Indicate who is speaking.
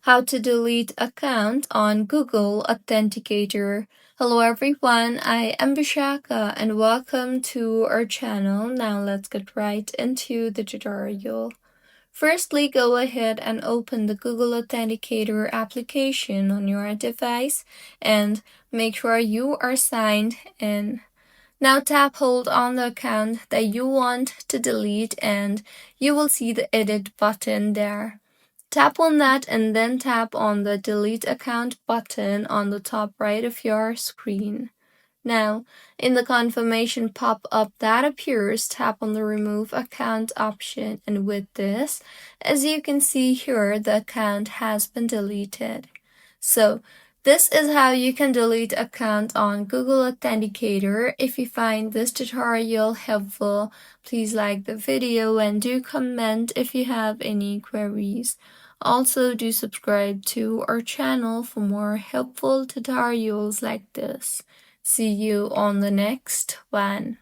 Speaker 1: How to delete account on Google Authenticator. Hello everyone, I am Vishaka and welcome to our channel. Now let's get right into the tutorial. Firstly, go ahead and open the Google Authenticator application on your device and make sure you are signed in. Now hold on the account that you want to delete and you will see the edit button there. Tap on that and then tap on the delete account button on the top right of your screen. Now, in the confirmation pop-up that appears, tap on the remove account option, and with this, as you can see here, the account has been deleted. So, this is how you can delete account on Google Authenticator. If you find this tutorial helpful, please like the video and do comment if you have any queries. Also, do subscribe to our channel for more helpful tutorials like this. See you on the next one.